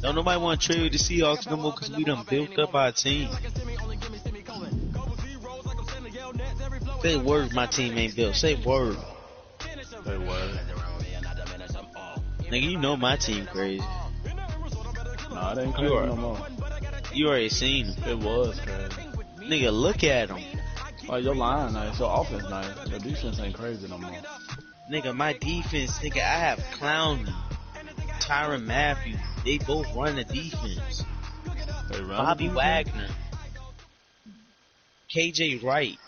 Don't nobody want to trade with the Seahawks no more because we done built up our team. Say word, my team ain't built. Say word. Say word. Nigga, you know my team crazy. Nah, it ain't crazy no more. You already seen him. It was crazy. Nigga, look at him. Like, your line nice, your offense nice. Your defense ain't crazy no more. Nigga, my defense, nigga, I have Clowney, Tyrann Mathieu. They both run the defense. Bobby Wagner, KJ Wright.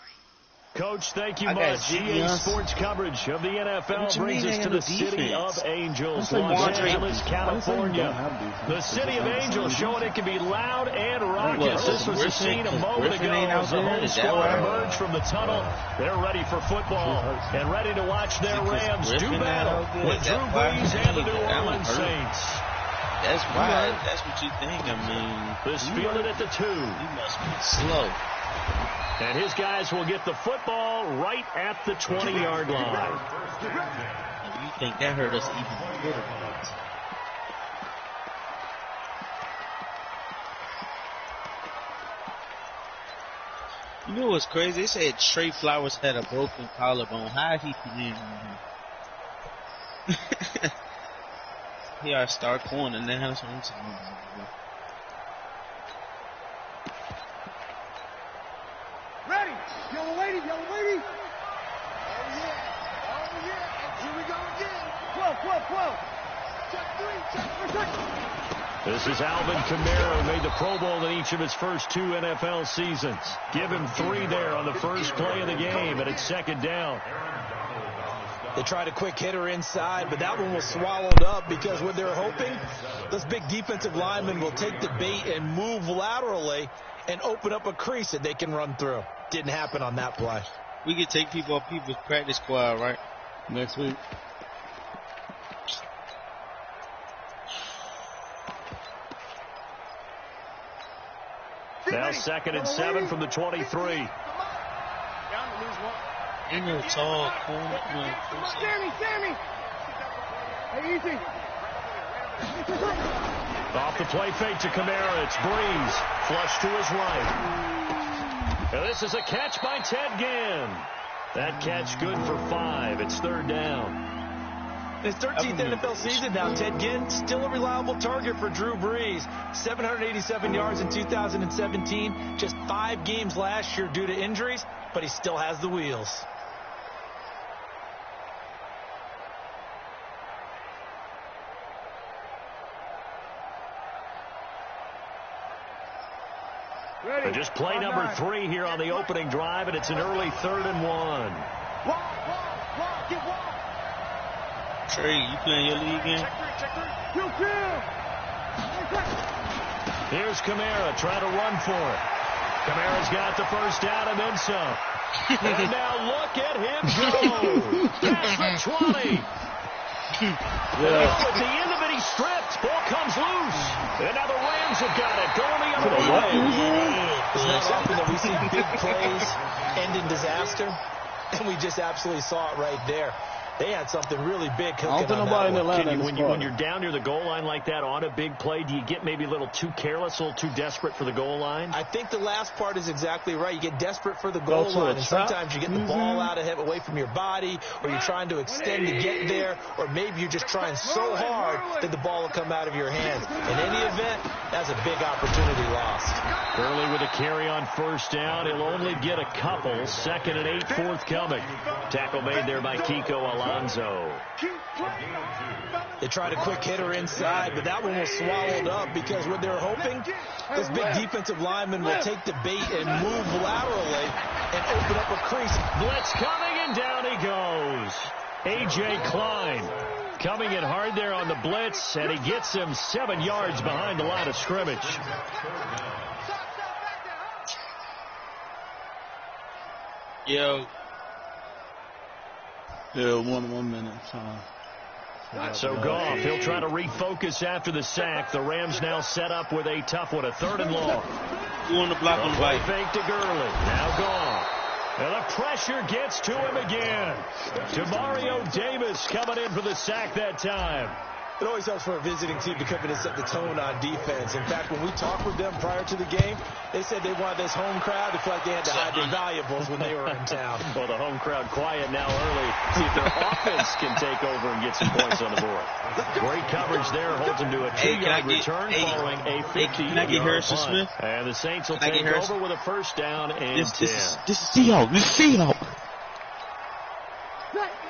Coach, thank you much. EA Sports coverage of the NFL brings us to the city of Angels, Los Angeles, California. The city of Angels showing it can be loud and raucous. This was the scene a moment ago as the home squad emerged from the tunnel. They're ready for football and ready to watch their Rams do battle with Drew Brees and the New Orleans Saints. That's why. That's what you think. I mean, this fielded at the 2. He must be slow. And his guys will get the football right at the 20-yard line. You think that hurt us even more? You know what's crazy? They said Trey Flowers had a broken collarbone. How he fit in here? He our star corner, and that's what I'm saying. Ready! Yellow lady! Yellow lady! Oh yeah! Oh yeah! And here we go again! 12! Check 3! Check for second! This is Alvin Kamara, who made the Pro Bowl in each of his first 2 NFL seasons. Give him 3 there on the first play of the game, and it's second down. They tried a quick hitter inside, but that one was swallowed up because what they're hoping, this big defensive lineman will take the bait and move laterally and open up a crease that they can run through. Didn't happen on that play. We could take people off people's practice squad, right? Next week. Now 2nd and 7 from the 23. Ain't no tall corner. Sammy! Hey, easy! Off the play fake to Kamara. It's Brees. Flush to his right. And this is a catch by Ted Ginn. That catch good for 5. It's 3rd down. His 13th NFL season now, Ted Ginn still a reliable target for Drew Brees. 787 yards in 2017. Just 5 games last year due to injuries, but he still has the wheels. And just play number 3 here on the opening drive, and it's an early 3rd and 1. Trey, you playing your league game? Here's Kamara trying to run for it. Kamara's got the first down and then some. And now look at him go. Past the 20. At the end of it, he stripped. Ball comes loose. And now the Rams have got it. Going the other way. It's not often that we see big plays end in disaster. And we just absolutely saw it right there. They had something really big cooking on that one. When you're down near the goal line like that on a big play, do you get maybe a little too careless, a little too desperate for the goal line? I think the last part is exactly right. You get desperate for the goal line, and sometimes you get the ball out of away from your body, or you're trying to extend to get there, or maybe you're just trying so hard that the ball will come out of your hands. In any event, that's a big opportunity lost. Gurley with a carry on first down. He'll only get a couple. 2nd and 8 forthcoming. Tackle made there by Kiko Alonso. They tried a quick hitter inside, but that one was swallowed up because what they're hoping, this big defensive lineman will take the bait and move laterally and open up a crease. Blitz coming, and down he goes. A.J. Klein coming in hard there on the blitz, and he gets him 7 yards behind the line of scrimmage. Yo. Yeah, 1 minute. So Goff, he'll try to refocus after the sack. The Rams now set up with a tough one, a 3rd and long. You want to block on the right. Fake to Gurley. Now Goff. And the pressure gets to him again. Demario Davis coming in for the sack that time. It always helps for a visiting team to come in and set the tone on defense. In fact, when we talked with them prior to the game, they said they wanted this home crowd to feel like they had to hide their valuables when they were in town. Well, the home crowd quiet now early. See if their offense can take over and get some points on the board. Great coverage there. Holds them to a 2-yard return following a 50-yard punt. And the Saints will take over with a first down and 10. This is Seahawks. This is Seahawks.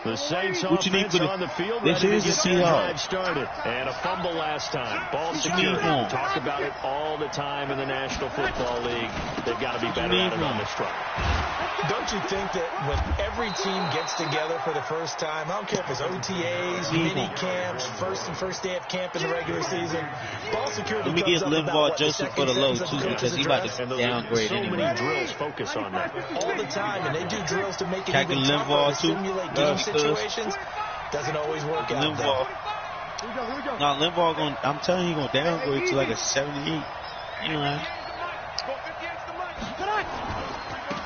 The Saints offense on the field ready to get their drive started. And a fumble last time. Ball secured. Talk about it all the time in the National Football League. They've got to be better at it on this front. Don't you think that when every team gets together for the first time, I don't care if it's OTAs, mini camps, first day of camp in the regular season, ball security Let me comes get up Linval about Joseph for the low, too, because he's about to downgrade so anyway. many drills focus on that. All the time, and they do drills to make it Captain even tougher Linval, to too. simulate game situations. Doesn't always work out. Linval. No, Linval going. I'm telling you, he's gonna downgrade to like a 78. Anyway.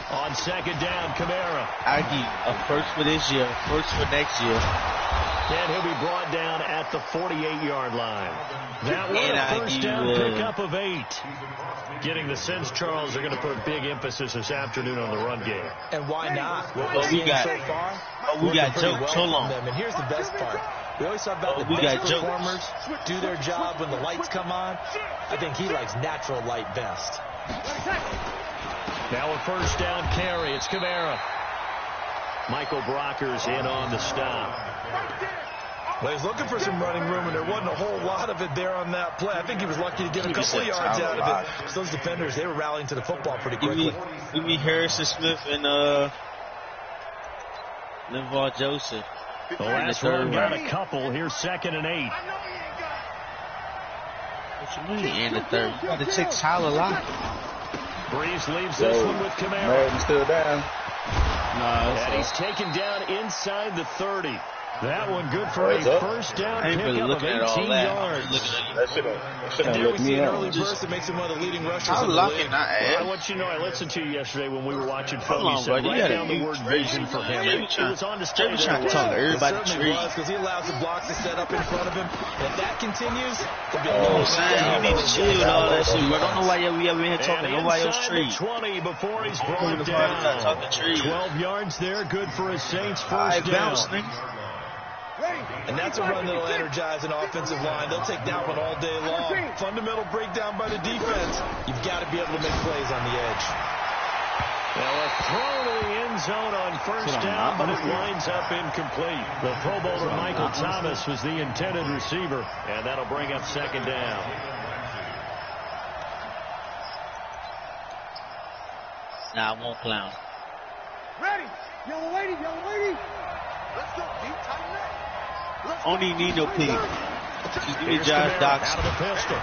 On second down, Kamara. I give a first for this year, first for next year. And he'll be brought down at the 48-yard line. That was a first down pickup of 8. Getting the sense, Charles, they're going to put a big emphasis this afternoon on the run game. And why not? Well, we got so far, we got jokes so long. And here's the best part. We always talk about the best performers do their job when the lights come on. I think he likes natural light best. Now a first down carry. It's Kamara. Michael Brockers in on the stop. Well, he's looking for some running room, and there wasn't a whole lot of it there on that play. I think he was lucky to get a couple of yards out of it. Because those defenders, they were rallying to the football pretty quickly. Give me Harrison Smith and Linval Joseph. The last one got a couple. Here's 2nd and 8. What you mean, and the third? You got to take Tyler Lockett. Breeze leaves this one with Kamara. He's still down. And he's taken down inside the 30. That one good for a first down pickup of 18 yards. That should have looked me out. Early burst that makes him one of the leading rushers in the league. I want you to know, I listened to you yesterday when we were watching film. You said right down the word vision for him. It was on display. Trying to talk to everybody. Because he allows the blocks to set up in front of him. And if that continues, you need to chill with all that shit. I don't know why we ever here talking nobody else tree. 20 before he's brought down. 12 yards there, good for a Saints first down. And that's a run that'll energize an offensive line. They'll take that one all day long. Fundamental breakdown by the defense. You've got to be able to make plays on the edge. Well, a throw to the end zone on first down, but it winds up incomplete. The Pro Bowler Michael Thomas was the intended receiver, and that'll bring up 2nd down. Nah, I won't clown. Ready. Yellow lady, yellow lady. Let's go. Deep, tighten up. Only need no pig. Just give me Josh Doctson. Out of the pistol.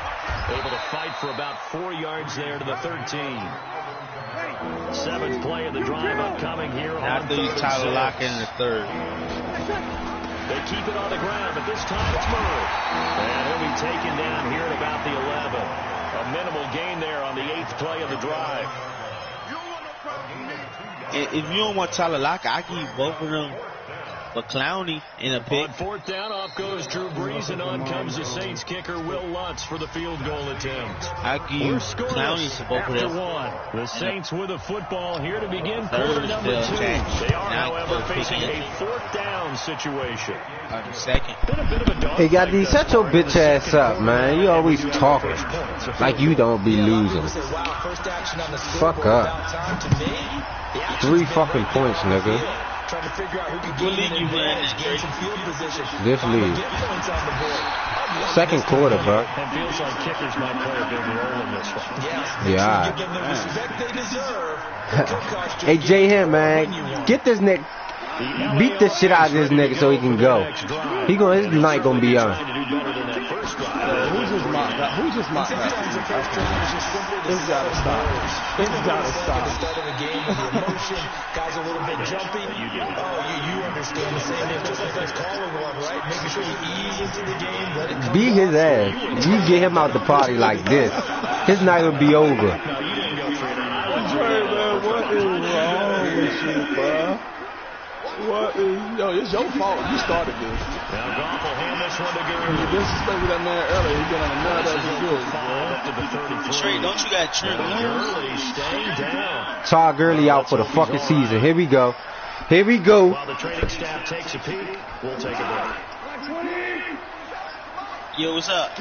Able to fight for about 4 yards there to the 13. 7th play of the drive upcoming here. After you Tyler Lockett in the 3rd. They keep it on the ground, but this time it's Murray. And he'll be taken down here at about the 11. A minimal gain there on the 8th play of the drive. If you don't want Tyler Lockett, I give you both of them. But Clowney in a pick. On 4th down, off goes Drew Brees, and on comes the Saints kicker, Will Lutz, for the field goal attempt. I give you Clowney to both of them. The Saints with a football here to begin quarter number 2. They are, however, facing a 4th down situation. Second. Hey, Gotti, shut your bitch ass up, man. You always talking like you don't be losing. Fuck up. 3 fucking points, nigga. Trying to figure out who can gain an advantage, gain some field position. This league. 2nd quarter, bro. It feels like kickers might play a big role in this one. Yeah. Give them the respect they deserve. Hey, J-Him, man. Get this nigga. Beat the shit out of this nigga so he can go. His night gonna be on. Who's his mock? Who's his mock? It's gotta stop. It's gotta stop. The start of the game, the emotion, guys a little bit jumpy. You understand the same thing, just like us calling one, right? Making sure you ease into the game, let it come. Beat his ass. You get him out the party like this, his night will be over. What is wrong with you, bro? What is, yo, it's your fault. You started this. Now Goff will hand this one to Gurley. You disrespected that man earlier. He been on the mad as good, bro. Trey, don't you got Trent? Gurley staying down. Todd Gurley out for the fucking season. Here we go. Here we go. While the training staff takes a peek, we'll take a break. Yo, what's up?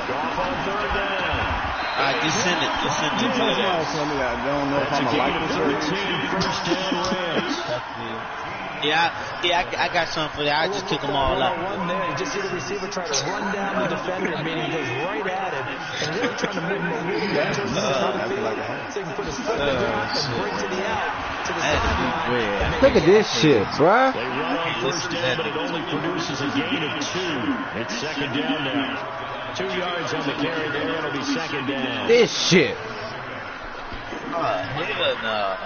Goff on third down. Just send it. Just send it. I don't know if I'm a like this. First down Rams. Yeah, I got something for that. I just took them all out. One there, you just see the receiver try to run down the defender, meaning he goes right at him, and really trying to move him so he can put his foot in the ground and bring to the out to the sideline. Look at this shit, bruh. They run on first down, but it only produces a gain of 2. It's second down now. 2 yards on the carry there. It'll be second down. This shit. Hell no.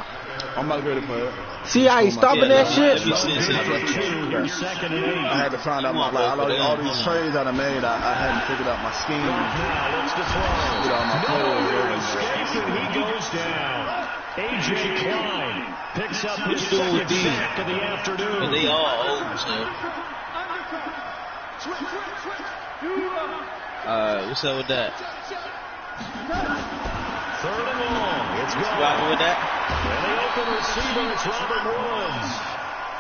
I'm not ready for it. See how he's stopping that shit? Second and 8. I had to find out all these trades that I made. I hadn't figured out my scheme. Now looks to throw. Get all my plays. Escape, and he goes down. A.J. Klein picks up his second sack of the afternoon. But they all old, so. What's up with that? Third and long. It's gone. Rocking with that? And the open receiver, it's Robert Woods.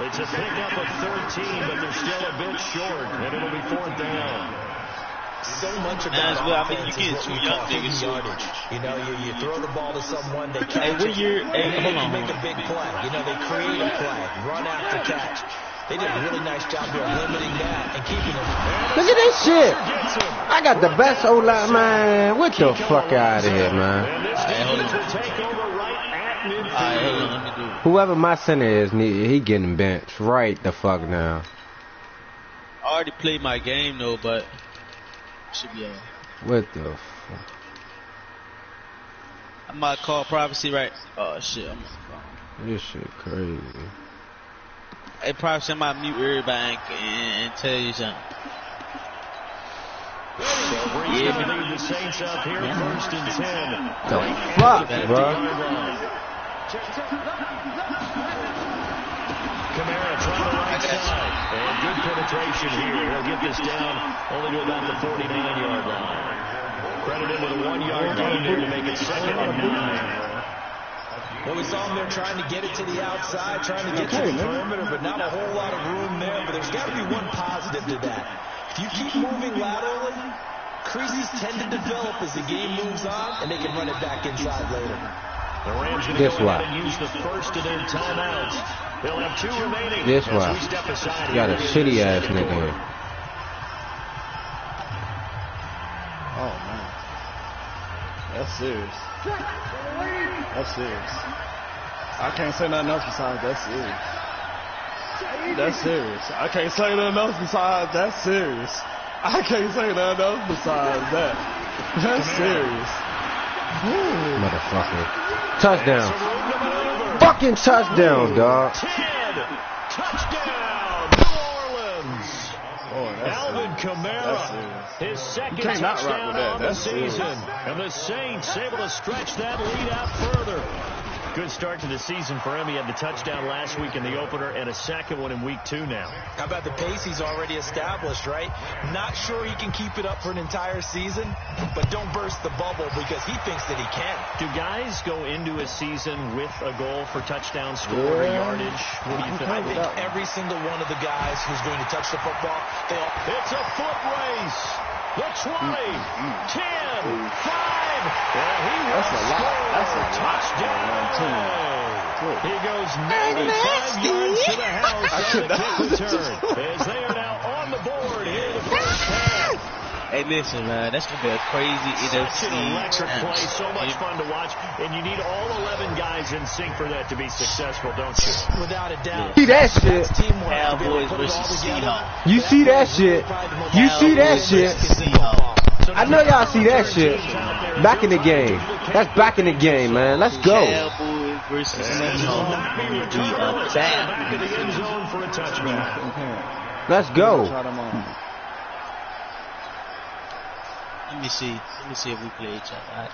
It's a pickup of 13, but they're still a bit short, and it'll be fourth down. So much about you get two young niggas yardage. You know, you throw the ball to someone, they catch hold on. make a big play. You know, they create a play, run after catch. They did a really nice job here limiting that and keeping them. Look at this shit. I got the best O-line, man. What the fuck out of here, man. Let me do it. Whoever my center is, he getting benched right the fuck now. I already played my game though, but should be alright. What the fuck? I might call privacy, right? Oh shit, I'm This shit crazy. Hey, privacy, I might mute everybody and tell you something. Yeah, the Saints up here, first and 10. The fuck, bro? Kamara trying the right side. And good penetration here. He'll get this down only to about the 49-yard line. Credited with a 1-yard gain there to make it second and 9. Well, we saw him there trying to get it to the outside, trying to get to the perimeter, but not a whole lot of room there. But there's got to be one positive to that. If you keep moving laterally, creases tend to develop as the game moves on, and they can run it back inside later. The Rams going to go ahead and use the first of their timeouts. They'll have 2 remaining. This why. You got a shitty ass nigga here. Oh, man. That's serious. That's serious. I can't say nothing else besides that's serious. That's serious. I can't say nothing else besides that's serious. I can't say nothing else besides that. That's serious. Motherfucker. Touchdown. Fucking touchdown, dog. Touchdown, New Orleans. Alvin Kamara, his second touchdown on the season. And the Saints able to stretch that lead out further. Good start to the season for him. He had the touchdown last week in the opener and a second one in week 2 now. How about the pace he's already established, right? Not sure he can keep it up for an entire season, but don't burst the bubble because he thinks that he can. Do guys go into a season with a goal for touchdown score or yardage? What do you think? I think every single one of the guys who's going to touch the football, they all... It's a foot race. The 20, 10, 5. Yeah, That's a lot. That's a touchdown. He goes 95 yards to the house on the kick return as they are now on the board here in the first half. Hey, listen, man, that's gonna be a crazy Such an electric play, so much fun to watch, and you need all 11 guys in sync for that to be successful, don't you? Without a doubt. See that shit? Cowboys versus Seahawks. You see that shit? You see that shit? I know y'all see that shit. Back in the game. That's back in the game, man. Let's go. Cowboys versus Seahawks. Back in the end zone for a touchback. Let's go. Let me see if we play each other.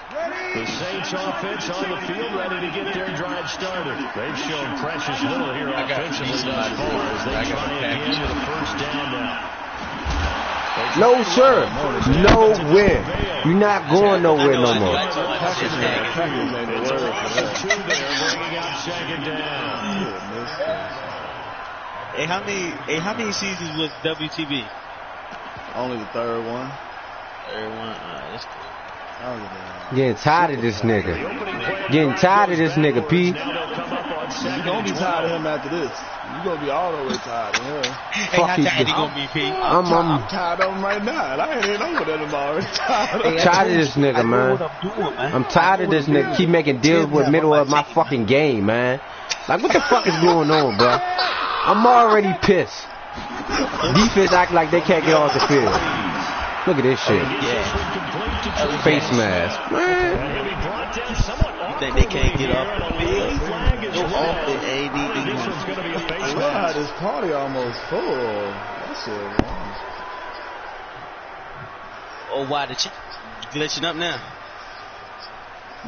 The Saints offense on the field ready to get their drive started. They've shown precious little here offensively thus far as they try again with a first down now. No, sir. Nowhere. You're not going nowhere no more. Hey, how many seasons was WTB? Only the third one. That's cool. Getting tired of this nigga. Getting tired of this nigga, P. You're gonna be tired of him after this. You're gonna be all the way tired of him. Hey, how tired you gonna be, P? I'm tired of him right now. I ain't even over that tomorrow. Tired of this nigga, man. I'm tired of this nigga. Keep making deals with middle of my fucking game, man. Like, what the fuck is going on, bro? I'm already pissed. Defense act like they can't get off the field. Look at this shit. Face mask, man. You think they can't get off the field? Go off the AD. Wow, this party almost full. That shit, man. Oh, why the glitching up now?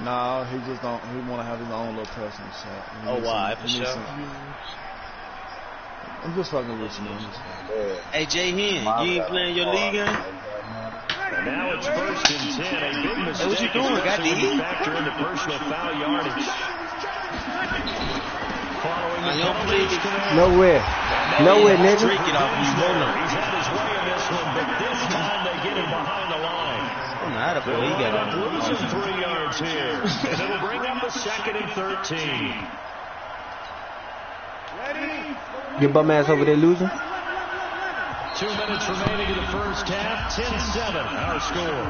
No, he just don't. He want to have his own little personal shot. Oh, why? For sure. I'm just fucking with you, man. Hey, Jay Hen, you ain't playing your league game? And now it's 1st and 10. A big mistake. Hey, what you doing? Got the heat? Factor into personal foul yardage. Following the Nowhere, nigga. He's had his way in this one, but this time they get him behind the line. They'll lose 3 yards here, and it'll bring up a 2nd and 13. Your bum ass over there losing? 2 minutes remaining in the first half. 10-7, our score.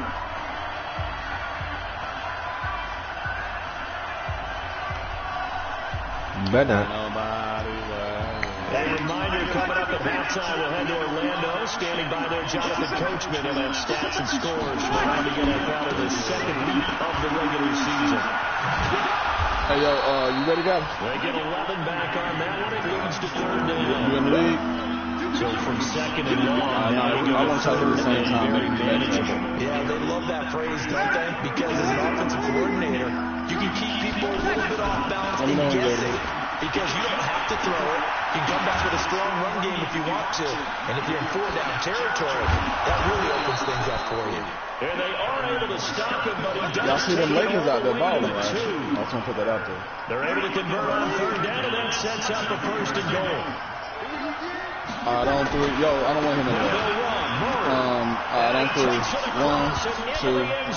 Better. A reminder coming up at halftime, we'll head to Orlando. Standing by there, Jonathan Coachman, and then stats and scores from around the NFL in the 2nd week of the regular season. Hey, yo, you ready, guys? They get 11 back on that one. It leads to 3rd down. You in the league? So from 2nd and long, I want to talk at the same time. Very manageable. Yeah, they love that phrase, don't they? Because as an offensive coordinator, you can keep people a little bit off balance and guessing because you don't have to throw it. You can come back with a strong run game if you want to. And if you're in 4-down territory, that really opens things up for you. And they are able to stop him, but he does. Y'all see them Lakers out there balling, right? I just want to put that out there. They're able to convert on 3rd down, and that sets up a 1st and goal. I don't three. Yo, I don't want him in there. I don't three. 1,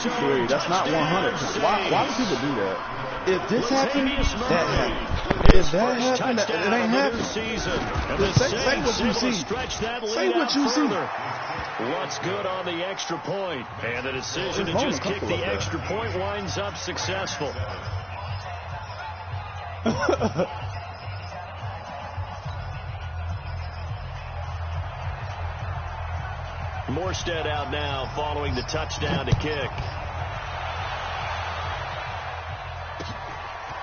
2, 3. That's not 100. Why do people do that? If this happened, that happened. If that happened, it ain't happened. Say what you see. Say what you see. What's good on the extra point? And the decision to just kick the extra point winds up successful. Morstead out now following the touchdown to kick.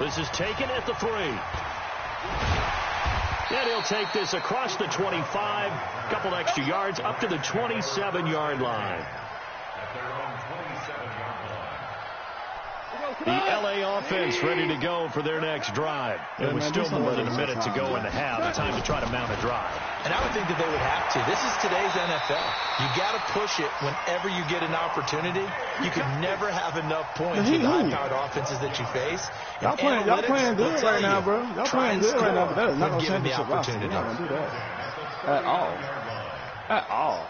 This is taken at the 3. And he'll take this across the 25, couple extra yards up to the 27-yard line. The LA offense ready to go for their next drive. It was still more than a minute to go in the half. Time to try to mount a drive. And I would think that they would have to. This is today's NFL. You got to push it whenever you get an opportunity. You can never have enough points with the high-powered offenses that you face. Y'all playing good right now, bro. Y'all playing good right now, but that is not going to change the opportunity. We're not going to do that at all. At all.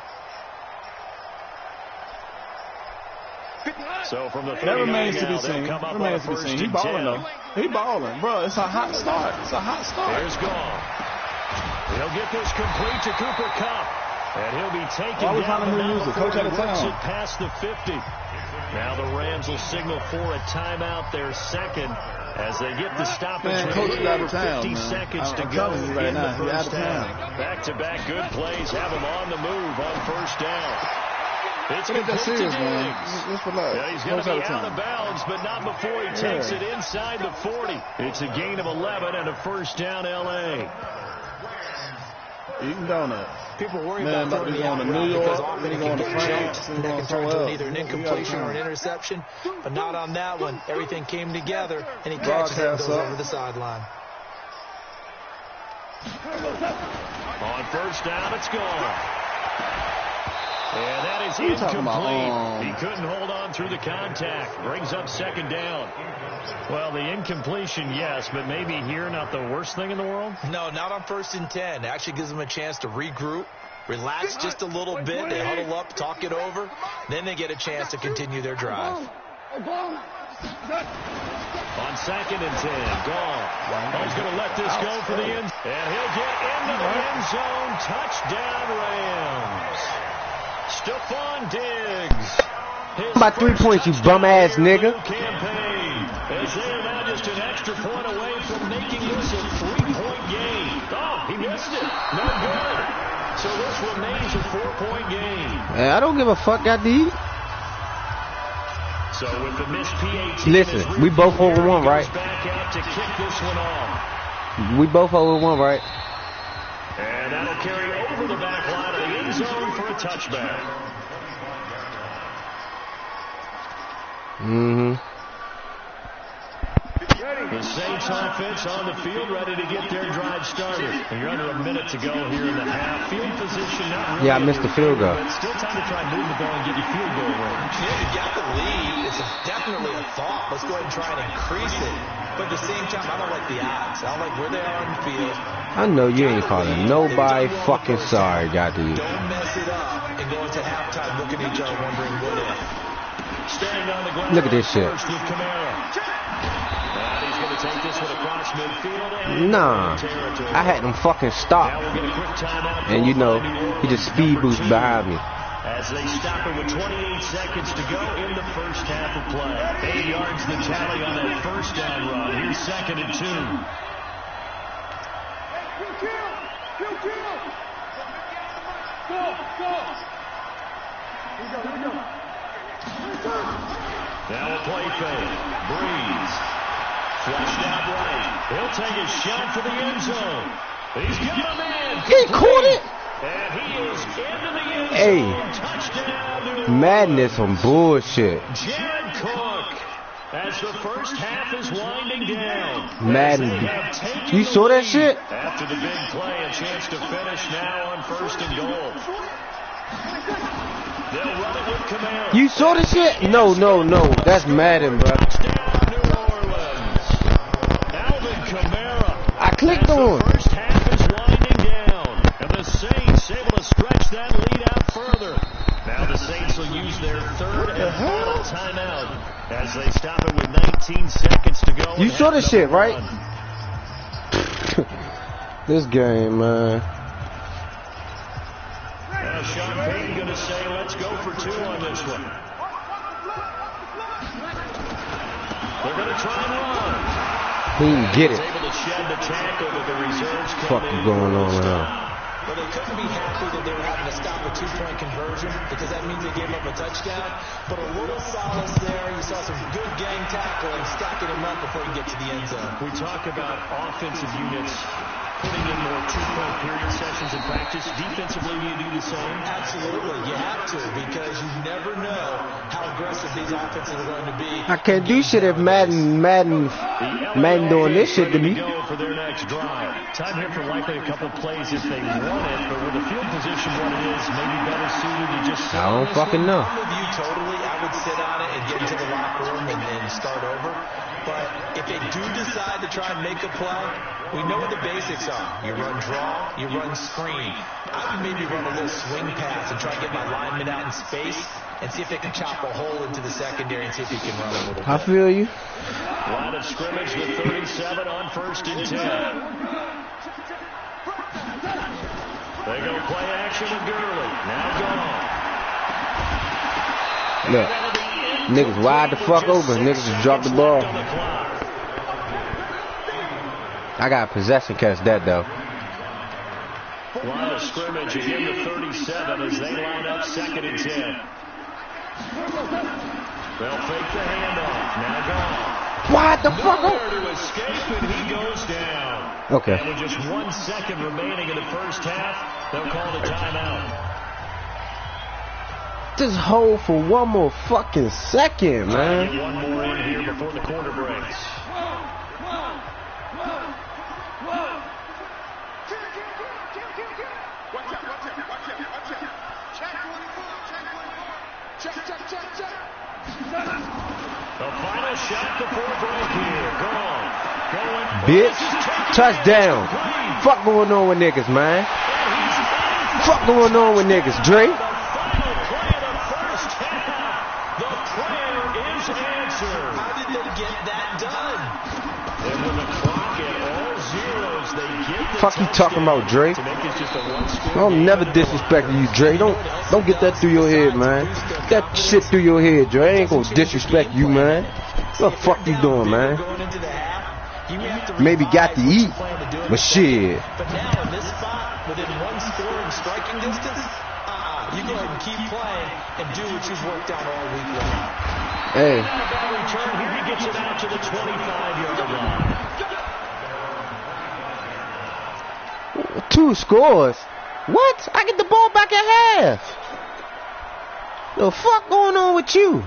So from the that remains to be seen. Remains to be seen. He balling though. He balling, bro. It's a hot start. It's a hot start. There's Gall. He'll get this complete to Cooper Kupp, and he'll be taken down the mound before he works it past the 50. Now the Rams will signal for a timeout, their second, as they get the stoppage with 50 seconds to go in the first half. Back-to-back good plays have him on the move on 1st down. It's Take that serious, man. Let's relax. Yeah, he's going to be out of bounds, but not before he takes it inside the 40. It's a gain of 11 and a 1st down, L.A. Eating donuts. People worry about throwing the out route because often it can get jumped and that can turn into either an incompletion or an interception. But not on that one. Everything came together, and he catches it and goes over the sideline. On first down, it's gone. And that is incomplete. He couldn't hold on through the contact. Brings up second down. Well, the incompletion, yes, but maybe here not the worst thing in the world? No, not on 1st and 10. It actually gives them a chance to regroup, relax just a little bit. They huddle up, talk it over. Then they get a chance to continue their drive. On 2nd and 10, gone. He's going to let this go for the end. And he'll get into the end zone. Touchdown, Rams. Stephon Diggs. By 3 points, you bum-ass nigga. Campaign, as they are now just an extra point away from making this a 3-point game. Oh, he missed it. No good. So this remains a 4-point game. Hey, I don't give a fuck, goddamn. So with the missed PAT, listen, we both over one, right? Back out to kick this one off. We both over one, right? And that'll carry over the back line of the end zone for a touchback. The Saints offense on the field, ready to get their drive started. And you're under a minute to go here in the half. Field position not really. Yeah, I missed the field goal. But still time to try and move the ball and get you field goal range. Yeah, you got the lead. It's definitely a thought. Let's go ahead and try and increase it. But at the same time, I don't like the odds. I don't like where they are on the field. I know you ain't calling nobody fucking sorry, goddamn. Don't mess it up and go into halftime looking at each other wondering what if. Standing on the ground. Look at this shit. Take this one across midfield. Nah, I had them fucking stop. And you know, he just speed boost behind me. As they stop it with 28 seconds to go in the first half of play. 8 yards the tally on that first down run. Here's 2nd and 2. Now a play fake. Breeze. Flushed out right. He'll take a shot for the end zone. He's got a man. He caught it. And he is into the end zone. Hey, touchdown. madness on bullshit. Jared Cook. As the first half is winding down. Madden. You saw that shit? After the big play, a chance to finish now on 1st and goal. They'll run it with Camaro. You saw the shit? No. That's Madden, bro. I clicked on. The first half is winding down, and the Saints able to stretch that lead out further. Now the Saints will use their 3rd and final timeout as they stop it with 19 seconds to go. You saw the shit, right? This game, man. Now Sean Payton going to say, let's go for 2 on this one. They're going to try and run. He didn't get it. Fuck is going on now? Well, they couldn't be happy that they were having to stop a 2-point conversion because that means they gave up a touchdown. But a little solace there. You saw some good gang tackling, stacking them up before you get to the end zone. We talk about offensive units putting in more 2-point period sessions in practice. Defensively, do you do the same? Absolutely. You have to because you never know how aggressive these offenses are going to be. I can't do shit if Madden doing this shit to me. For their next drive. Time here for likely a couple plays if they want it, but with the field position what it is, maybe better suited to just sit. I don't fucking know. I'm with you totally. I would sit on it and get into the locker room and start over. But if they do decide to try and make a play, we know what the basics are. You run draw, you run screen. I would maybe run a little swing pass and try to get my lineman out in space and see if they can chop a hole into the secondary and see if he can run a little bit. I feel you. Line of scrimmage with 37 on 1st and 10. They go play action with Gurley. Now gone. Look, niggas wide the fuck open. Niggas just dropped the ball. I got possession catch that though. Line of scrimmage again to 37 as they line up 2nd and 10. They'll fake the handoff. Now gone. What the fuck? Nowhere to escape, and he goes down. Okay. And with just 1 second remaining in the first half, They'll call the timeout. Just hold for one more fucking second, man. Get one more in here before the quarter breaks. The final shot before break here. Gone. Bitch. Touchdown. Fuck going on with niggas, man. Fuck going on with niggas, Dre. The final play of the first half. The prayer is answered. How did they get that done? And with the clock at all zeros, they get the Fuck you talking about, Dre? to make this just a one-score. I'm never disrespecting you, Dre. Don't get that through your head, man. Get that shit through your head, Dre. I ain't gonna disrespect you, man. What the fuck you doing, man? Maybe got to eat, but shit. But now in this spot, within one scoring striking distance, you go ahead and keep playing and do what you've worked out all week long. Hey. Return here, he gets it out to the 25-yard line. 2 scores? What? I get the ball back at half. The fuck going on with you?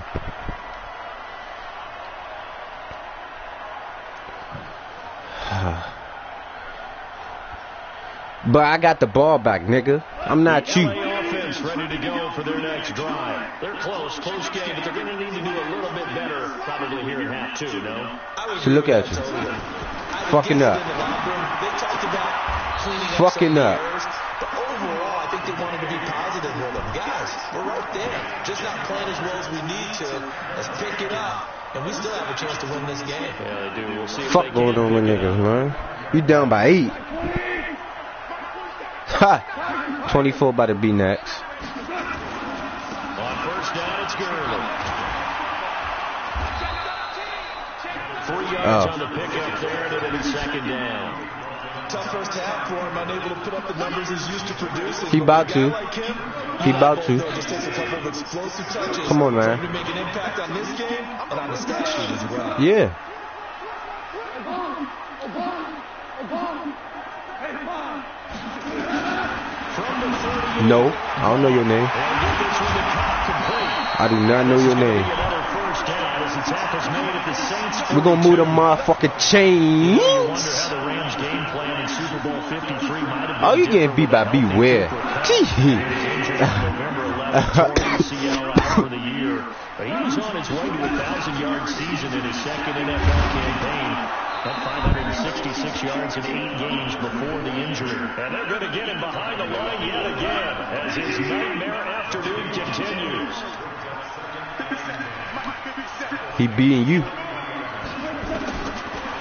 But I got the ball back, nigga. I'm not you. LA offense ready to go for their next drive. They're close game, but they're going to need to do a little bit better probably here in half 2, no? So look at you. Fucking up. Fucking up. But overall, I think they wanted to be positive with them. Guys, we're right there. Just not playing as well as we need to. Let's pick it up. And we still have a chance to win this game. Yeah, they do. We'll see. Fuck going on with niggas, man. You down by 8. Ha! 24 about to be next. On first down, it's Gurley. 3 yards on the pickup there, and it'll be second down. Tough first half for him, unable to put up the numbers he's used to producing. He about to. He about to. Just takes a couple of explosive touches. Come on, man. To make an impact on this game and on the stat sheet as well. Yeah. No, I don't know your name. I do not know your name. We're gonna move the motherfucking chains. Oh, you getting beat by Beware. He was on his way to a 1,000-yard season in his second NFL campaign. Had 566 yards in 8 games before the injury. And they're going to get him behind the line yet again as his nightmare afternoon continues. He beating you.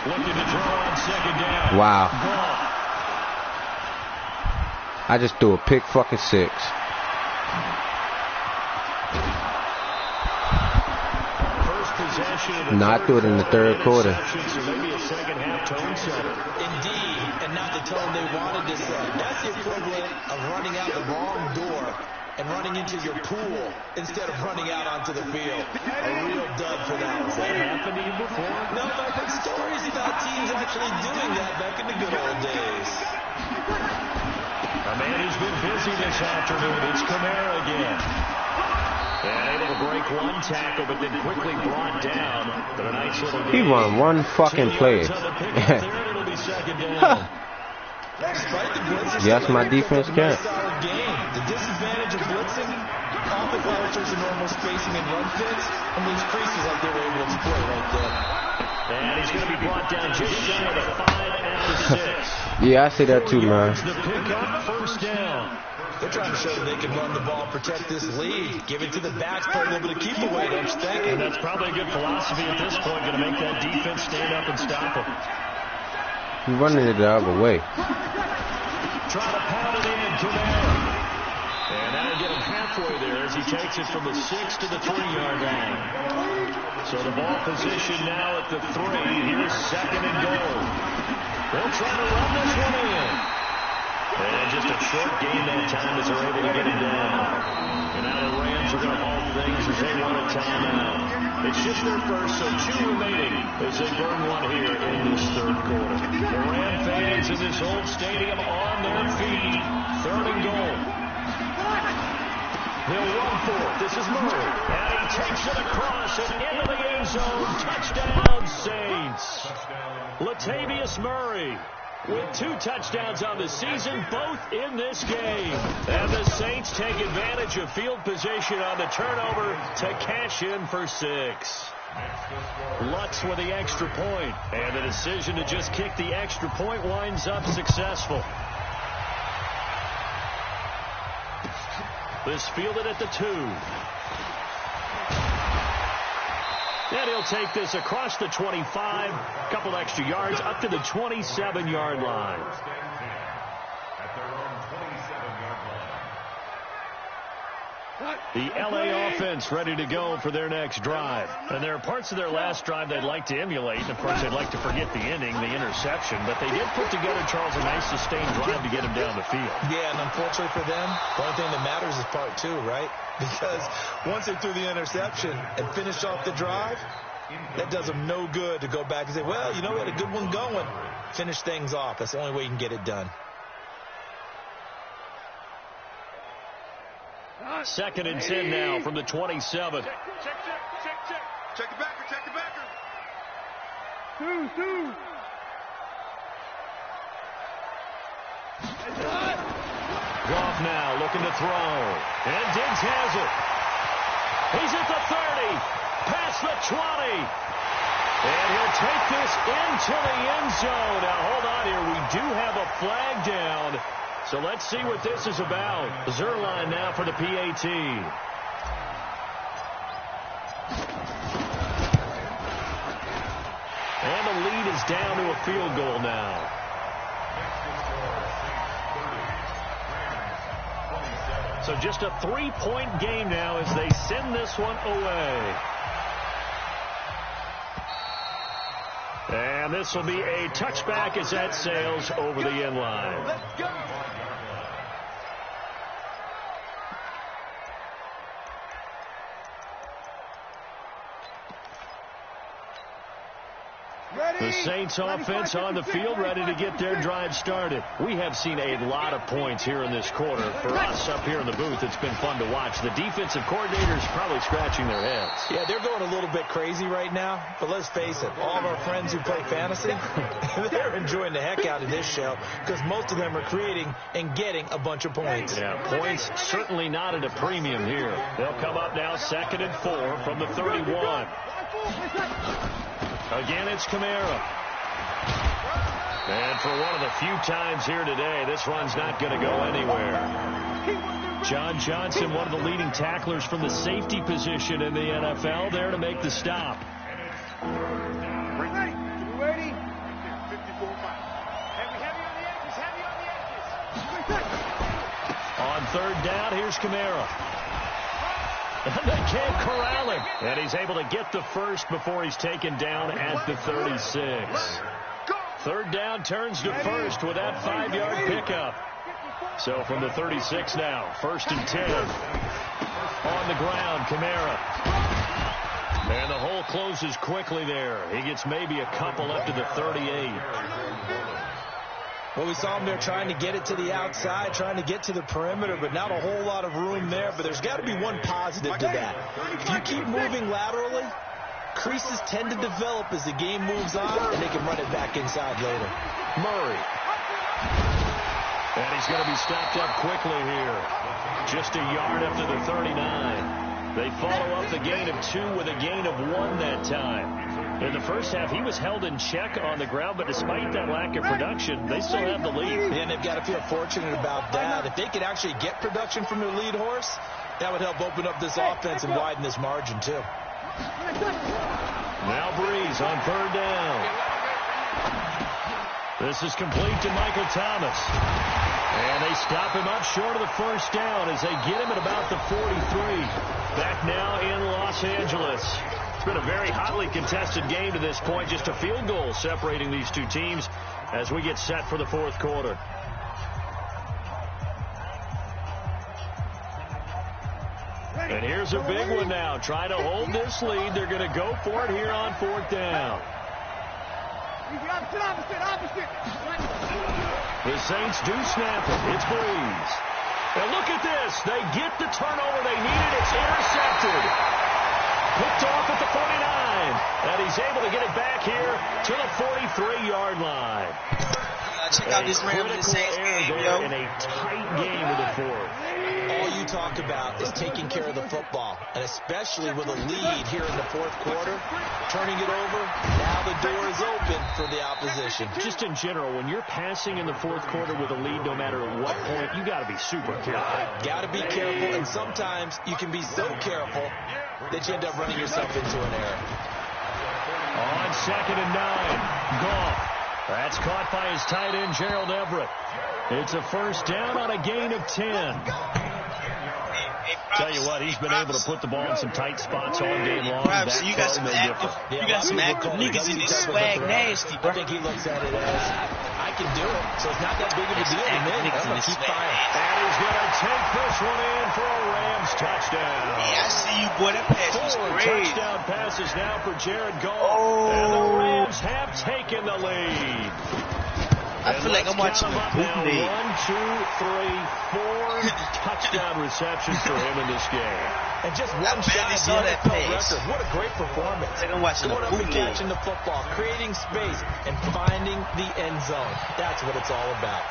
Looking to draw on second down. Wow. I just threw a pick fucking 6. No, I threw it in the third quarter. Indeed, and not the tone they wanted to set. That's the equivalent of running out the wrong door and running into your pool instead of running out onto the field. A real dud for that. Has that happened to you before? No, I've heard stories about teams actually doing that back in the good old days. A man who's been busy this afternoon. It's Kamara again. And able to break one tackle, but then quickly brought down. But a nice little He won one fucking play. Yes, my defense can't. The disadvantage of blitzing often fosters a normal spacing and run fits, and these creases like they were able to exploit right there. And he's going to be brought down just shy of the 5 after 6. Yeah, I see that too, man. The pickup, first down. They're trying to show that they can run the ball and protect this lead. Give it to the backs, play a little bit of keep away, don't you think? And that's probably a good philosophy at this point, going to make that defense stand up and stop him. He's running it the other way. Try to pound it in, Kamara. And that'll get him halfway there as he takes it from the 6 to the 3-yard line. So the ball position now at the 3. Here's second and goal. They'll try to run this one in. And just a short gain that time as they're able to get him down. And now the Rams are going to hold things as they want a timeout. It's just their first, so 2 remaining as they burn one here in this third quarter. The Ram fans in this Saints' old stadium on their feet. 3rd and goal. They'll run for it. This is Murray. And he takes it across and into the end zone. Touchdown, Saints. Latavius Murray with 2 touchdowns on the season, both in this game. And the Saints take advantage of field position on the turnover to cash in for 6. Lutz with the extra point. And the decision to just kick the extra point winds up successful. This fielded at the 2. And he'll take this across the 25. A couple extra yards up to the 27-yard line. The L.A. offense ready to go for their next drive. And there are parts of their last drive they'd like to emulate. And, of course, they'd like to forget the inning, the interception. But they did put together, Charles, a nice sustained drive to get him down the field. Yeah, and unfortunately for them, the only thing that matters is part 2, right? Because once they threw the interception and finished off the drive, that does them no good to go back and say, well, you know, we had a good one going. Finish things off. That's the only way you can get it done. 2nd and 10 now from the 27. Check the backer, check the backer. 2. Goff now looking to throw. And Diggs has it. He's at the 30. Past the 20. And he'll take this into the end zone. Now, hold on here. We do have a flag down. So let's see what this is about. Zerline now for the PAT. And the lead is down to a field goal now. So just a 3-point game now as they send this one away. And this will be a touchback as that sails over the end line. Let's go. The Saints offense on the field ready to get their drive started. We have seen a lot of points here in this quarter. For us up here in the booth, it's been fun to watch. The defensive coordinators probably scratching their heads. Yeah, they're going a little bit crazy right now. But let's face it, all of our friends who play fantasy, they're enjoying the heck out of this show because most of them are creating and getting a bunch of points. Yeah, points certainly not at a premium here. They'll come up now 2nd and 4 from the 31. Again, it's Kamara. And for one of the few times here today, this run's not going to go anywhere. John Johnson, one of the leading tacklers from the safety position in the NFL, there to make the stop. Ready? Ready? 54-5. Heavy on the edges. On 3rd down, here's Kamara. And they can't corral him. And he's able to get the first before he's taken down at the 36. 3rd down turns to first with that 5-yard pickup. So from the 36 now, 1st and 10. On the ground, Kamara. And the hole closes quickly there. He gets maybe a couple up to the 38. Well, we saw him there trying to get it to the outside, trying to get to the perimeter, but not a whole lot of room there. But there's got to be one positive to that. If you keep moving laterally, creases tend to develop as the game moves on, and they can run it back inside later. Murray. And he's going to be stopped up quickly here. Just a yard up to the 39. They follow up the gain of 2 with a gain of 1 that time. In the first half, he was held in check on the ground, but despite that lack of production, they still have the lead. And they've got to feel fortunate about that. If they could actually get production from their lead horse, that would help open up this offense and widen this margin, too. Now Breeze on 3rd down. This is complete to Michael Thomas. And they stop him up short of the 1st down as they get him at about the 43. Back now in Los Angeles. It's been a very hotly contested game to this point. Just a field goal separating these two teams as we get set for the 4th quarter. And here's a big one now. Trying to hold this lead. They're going to go for it here on 4th down. Opposite. The Saints do snap it. It's Breeze. And look at this. They get the turnover they needed. It's intercepted. Picked off at the 49. And he's able to get it back here to the 43-yard line. Check out this Rams and Saints game, yo. In a tight game of the fourth. All you talk about is taking care of the football, and especially with a lead here in the fourth quarter, turning it over, now the door is open for the opposition. Just in general, when you're passing in the fourth quarter with a lead, no matter at what point, you got to be super careful. Got to be careful, and sometimes you can be so careful that you end up running yourself into an error. On 2nd and 9, Goff. That's caught by his tight end, Gerald Everett. It's a first down on a gain of 10. Tell you what, he's been able to put the ball in some tight spots all game long. So you got some active niggas in this swag nasty, bro. I think he looks at it as, I can do it, so it's not that big of a deal to me. I'm going to keep firing. And he's going to take this one in for a Rams touchdown. Yeah, I see you, boy. That pass was great. 4 touchdown passes now for Jared Goff. And the Rams have taken the lead. I feel like I'm watching a bootleg. 1, 2, 3, 4 touchdown receptions for him in this game. And just one shot at the NFL record. What a great performance. Like I'm watching a bootleg. Catching the football, creating space, and finding the end zone. That's what it's all about.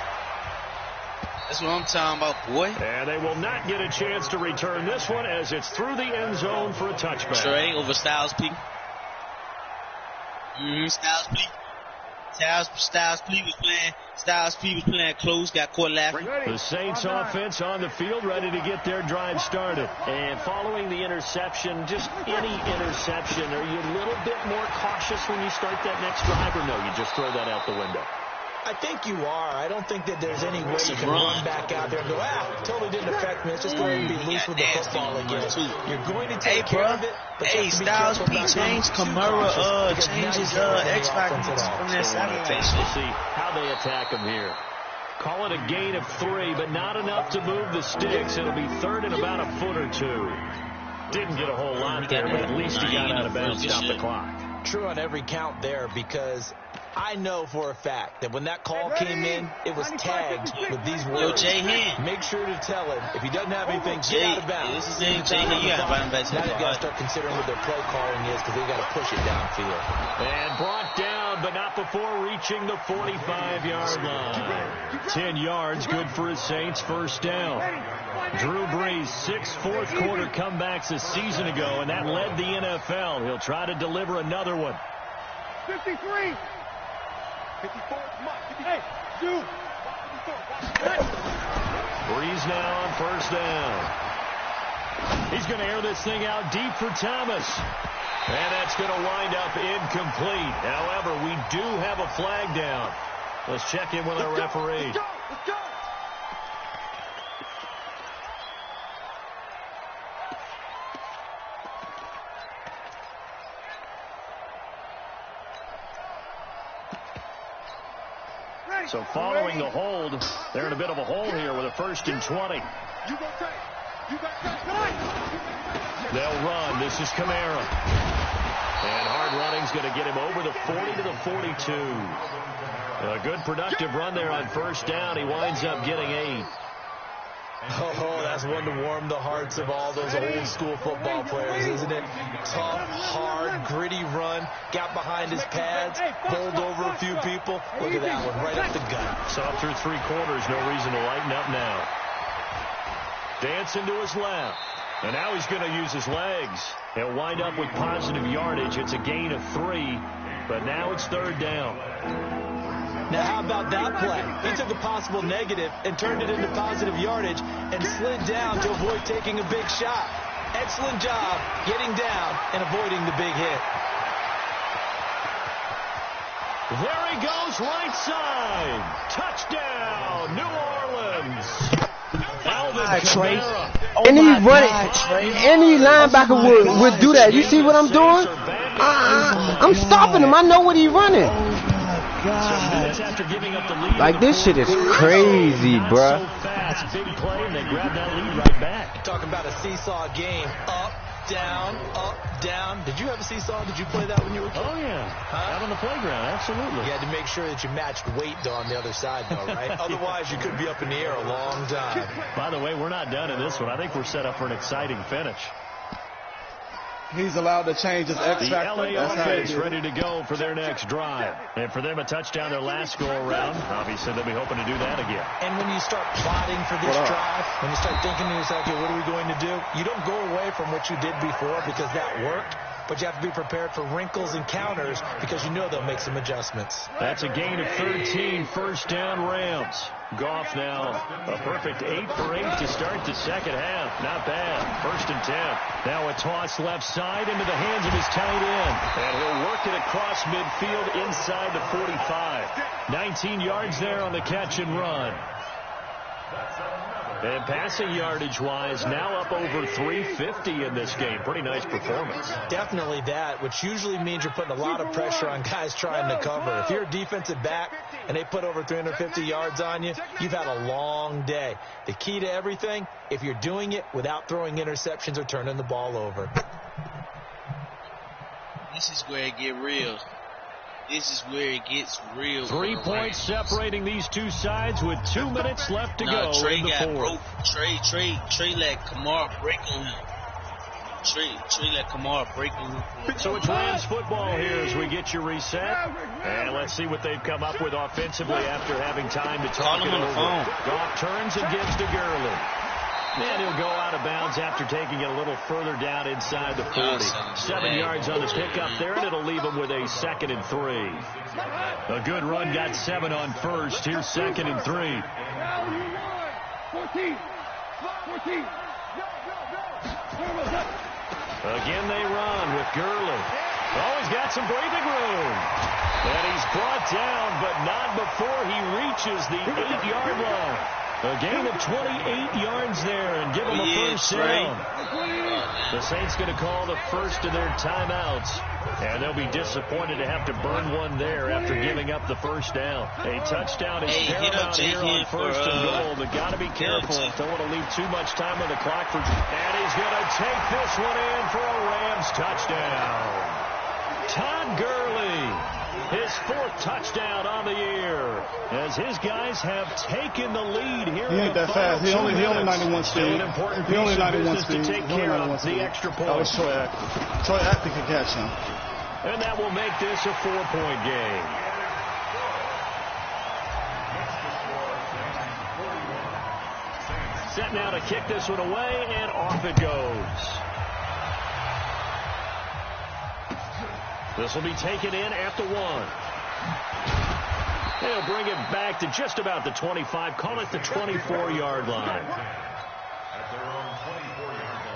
That's what I'm talking about, boy. And they will not get a chance to return this one as it's through the end zone for a touchback. Trey over Styles P. Styles P. Styles P was playing. Styles P was playing close. Got caught laughing. The Saints offense on the field, ready to get their drive started. And following the interception, just any interception, are you a little bit more cautious when you start that next drive, or no? You just throw that out the window. I think you are. I don't think that there's any way you can run back out there and go, totally didn't affect me. Let's just go ahead and be loose with the football again. You're going to take care of it. But Styles P changed Kamara, changes X-Factor from their satellite. We'll see how they attack him here. Call it a gain of 3, but not enough to move the sticks. It'll be third and about a foot or 2. Didn't get a whole lot there, but at least he got out of bounds, stopped the clock. True on every count there, because I know for a fact that when that call came in, it was tagged with these words. Yo, Jay Hen. Make sure to tell him, if he doesn't have anything, get out of bounds. This is Jay Hen. You got to find him back. Now they've got to start considering what their play calling is, because they've got to push it downfield. And brought down, but not before reaching the 45-yard line. 10 yards, good for his Saints, first down. Drew Brees, 6 fourth-quarter comebacks a season ago, and that led the NFL. He'll try to deliver another one. 53. 54. Hey, Brees now on first down. He's going to air this thing out deep for Thomas. And that's going to wind up incomplete. However, we do have a flag down. Let's check in with our referee. Let's go. So following the hold, they're in a bit of a hole here with a 1st and 20. They'll run. This is Kamara. And hard running's going to get him over the 40 to the 42. A good productive run there on first down. He winds up getting 8. Oh, that's one to warm the hearts of all those old school football players, isn't it? Tough, hard, gritty run. Got behind his pads, bowled over a few people. Look at that one, right up the gut. So up through 3 quarters, no reason to lighten up now. Dancing to his left. And now he's going to use his legs. He'll wind up with positive yardage. It's a gain of 3, but now it's 3rd down. Now, how about that play? He took a possible negative and turned it into positive yardage and slid down to avoid taking a big shot. Excellent job getting down and avoiding the big hit. There he goes, right side. Touchdown, New Orleans. Any linebacker would do that. You see what I'm doing? I'm stopping him. I know what he's running. Like, this shit is crazy, bruh. Talking about a seesaw game, up, down, up, down. Did you ever see Saul? Did you play that when you were a kid? Oh, yeah. Out on the playground, absolutely. You had to make sure that you matched weight on the other side, though, right? Otherwise, you could be up in the air a long time. By the way, we're not done in this one. I think we're set up for an exciting finish. He's allowed to change his X factor. The LA offense ready to go for their next drive. And for them, a touchdown their last go-around. Obviously, they'll be hoping to do that again. And when you start plotting for this drive, when you start thinking to yourself, okay, what are we going to do? You don't go away from what you did before because that worked. But you have to be prepared for wrinkles and counters because you know they'll make some adjustments. That's a gain of 13, first down Rams. Goff now a perfect 8 for 8 to start the second half. Not bad. 1st and 10. Now a toss left side into the hands of his tight end. And he'll work it across midfield inside the 45. 19 yards there on the catch and run. And passing yardage-wise, now up over 350 in this game. Pretty nice performance. Definitely that, which usually means you're putting a lot of pressure on guys trying to cover. If you're a defensive back and they put over 350 yards on you, you've had a long day. The key to everything, if you're doing it without throwing interceptions or turning the ball over. This is where it get real. This is where it gets real. 3 points separating these two sides with 2 minutes left to go Trey in the got fourth. Trey let Kamara break on him. Trey let Kamara break on him. So it's Rams football here as we get you reset. And let's see what they've come up with offensively after having time to talk it over. Goff turns and gives to Gurley. And he'll go out of bounds after taking it a little further down inside the 40. 7 yards on the pickup there, and it'll leave him with a 2nd and 3. A good run got 7 on first. Here's 2nd and 3. 14. Again they run with Gurley. Oh, he's got some breathing room. And he's brought down, but not before he reaches the 8-yard line. A gain of 28 yards there and give them a first down. The Saints going to call the first of their timeouts. And they'll be disappointed to have to burn one there after giving up the first down. A touchdown is paramount here on 1st and goal. But got to be careful. Don't want to leave too much time on the clock. And he's going to take this one in for a Rams touchdown. Todd Gurley. His 4th touchdown on the year as his guys have taken the lead here. He ain't that fast. He only 91 speed. An important he only piece 91 of speed. To take care of the extra point. That was Troy Acton could catch him. And that will make this a 4-point game. Set now to kick this one away, and off it goes. This will be taken in at the 1. They'll bring it back to just about the 25. Call it the 24-yard line. At their own 24-yard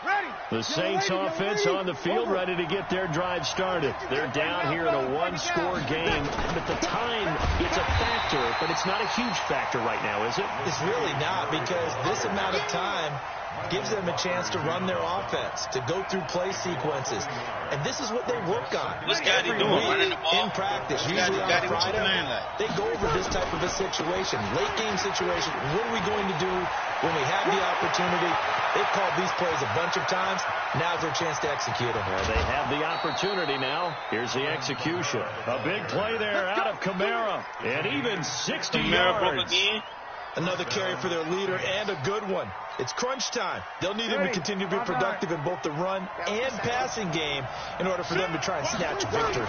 line. The Saints offense on the field ready to get their drive started. They're down here in a 1-score game. But the time, it's a factor, but it's not a huge factor right now, is it? It's really not, because this amount of time gives them a chance to run their offense, to go through play sequences. And this is what they work on. What's Gotti doing? Running the ball? In practice, usually on Friday, they go over this type of a situation, late game situation. What are we going to do when we have the opportunity? They've called these plays a bunch of times. Now's their chance to execute them. Well, they have the opportunity now. Here's the execution. A big play there out of Kamara. And even 60 yards. Another carry for their leader, and a good one. It's crunch time. They'll need him to continue to be productive in both the run and passing game in order for them to try and snatch a victory.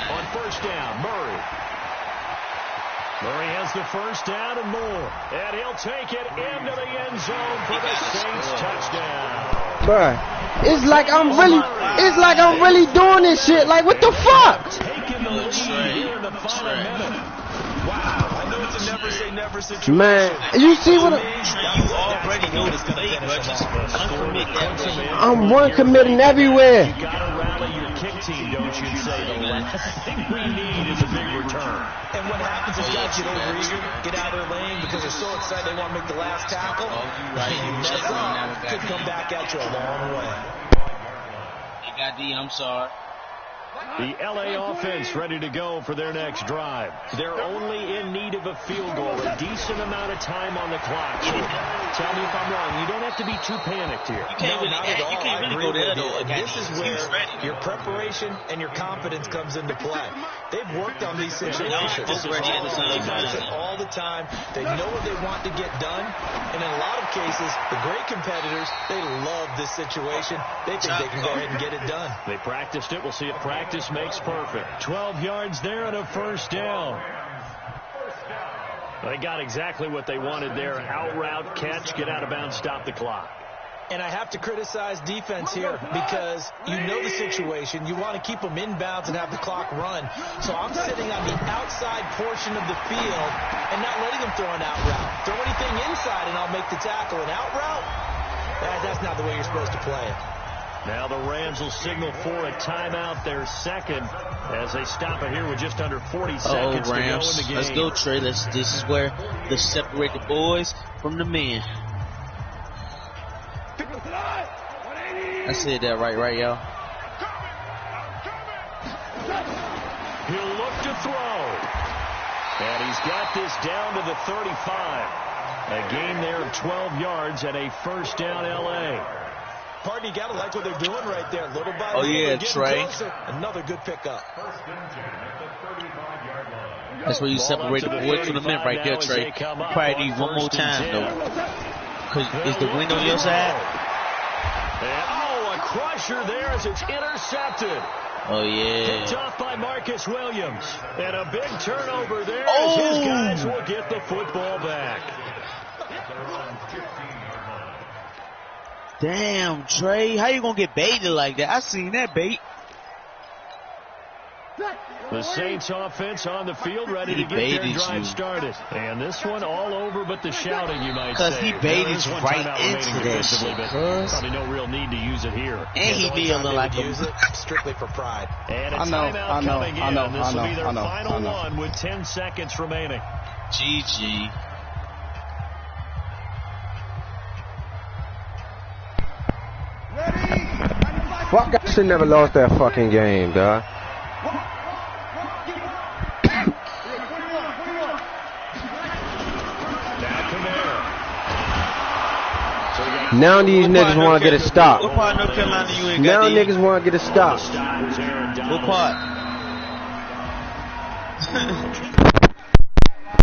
On first down, Murray. Murray has the first down and more. And he'll take it into the end zone for the Saints touchdown. Bruh, it's like I'm really doing this shit. Like, what the fuck? Taking the lead here in the final minute. Wow. It's a never say never situation. Man, you see what you already know the play, but just uncommit that play. I'm one committing everywhere. You gotta rally your kick team, don't you? Say the last thing we need is a big return. And what happens is guys get overeager, get out of their lane because they're so excited they want to make the last tackle. You mess up, could come back at you a long way. They got D, I'm sorry. The LA offense ready to go for their next drive. They're only in need of a field goal, a decent amount of time on the clock. Tell me if I'm wrong. You don't have to be too panicked here. You can't really go there, though. This is where your preparation and your confidence comes into play. They've worked on these situations. They practice it all the time. They know what they want to get done. And in a lot of cases, the great competitors, they love this situation. They think they can go ahead and get it done. They practiced it. We'll see if practice makes perfect. 12 yards there and a first down. They got exactly what they wanted there. Out route, catch, get out of bounds, stop the clock. And I have to criticize defense here because you know the situation. You want to keep them inbounds and have the clock run. So I'm sitting on the outside portion of the field and not letting them throw an out route. Throw anything inside and I'll make the tackle. An out route? That's not the way you're supposed to play it. Now the Rams will signal for a timeout, their second, as they stop it here with just under 40 seconds to go in the game. Let's go, Trey. This is where they separate the boys from the men. I said that right, y'all. He'll look to throw. And he's got this down to the 35. A gain there of 12 yards and a first down LA. Partner, you got to like what they're doing right there. Little by little. Oh, yeah, Trey. Closer. Another good pickup. That's where you separate the boys from the men right there, Trey. You probably need one more time, though. Because is the wind on your side? And, a crusher there as it's intercepted. Oh, yeah. Picked off by Marcus Williams. And a big turnover there as his guys will get the football back. Damn, Trey. How you going to get baited like that? I seen that bait. The Saints offense on the field ready to get their drive started. And this one all over but the shouting, you might say. Because he baited right into that shit. Probably no real need to use it here. And he kneeling like a... use it strictly for pride. And a timeout coming in. This will be their final one with 10 seconds remaining. GG. Fuck, I should never lost that fucking game, dog. Now these niggas want to get a stop. What part of North Carolina you in? Now niggas want to get a stop. What part?